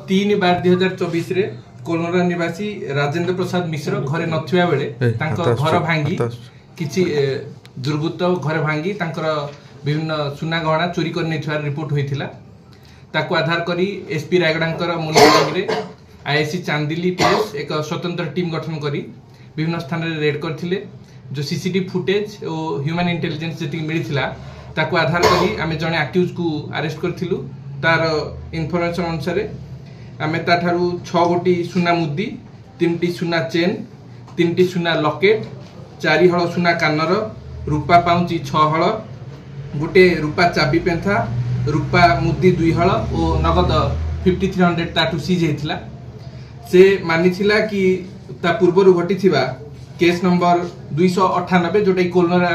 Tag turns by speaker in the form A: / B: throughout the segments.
A: 3/2024 cholera निवासी राजेंद्र प्रसाद मिश्र घरे नथिबा बेले घर भांगी किछि दुर्बृत्त घर भांगी विभिन्न सुना गहना चोरी कर रिपोर्ट होइथिला। ताकू आधार करी एसपी रायगड़ा मॉनिटरिंग रे आईआईसी चांदिली पीएस एक स्वतंत्र टीम गठन करी विभिन्न स्थान रे रेड करथिले। जो सीसीटीवी फुटेज और ह्यूमन इंटेलिजेंस जति मिलिथिला ताकू आधार करी आमे जने अक्यूज को अरेस्ट करथिलु। तार इन्फॉर्मेशन अनुसार आमे ताठारु 6 गोटी सुना मुद्दी, 3टी सुना चेन, 3टी सुना लॉकेट, 4 हळ सुना कानर, रूपा पाउची 6 हळ, गोटे रूपा चाबी पेंथा, रूपा मुद्दी 2 हळ और नगद 5300 ताटू सीज हेतिला। से मानिथिला कि ता पूर्वरु घटिथिबा केस नंबर 298 जोटा कोलोरा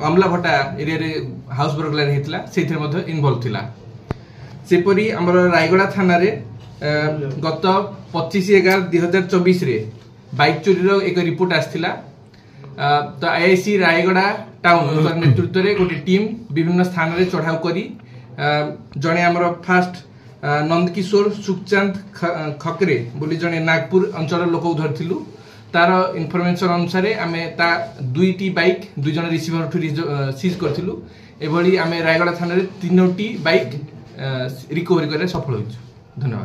A: अमला भट्टा एरिया रे हाउस बर्गलर हेतिला सेथिर मध्ये इन्वॉल्व थिला। सेपरी हमर रायगड़ा थाना रे गत 25/11/2024 रे बाइक चोरी रो एक रिपोर्ट आस्थिला। तो आईआईसी रायगड़ा टाउन नेतृत्व रे गोटे टीम विभिन्न स्थान रे चढ़ाऊ करी जने हमर फास्ट नंदकिशोर सुखचांद खकरे बोली जने नागपुर अंचल लोक धरथिलु। तार इन्फॉर्मेशन अनुसार आमे ता 2टी बाइक 2 जन रिसीवर ठु सीज करथिलु। एभली आमे रायगड़ा थाना रे 3टी बाइक रिकवरी करे सफल होइछु। धन्यवाद।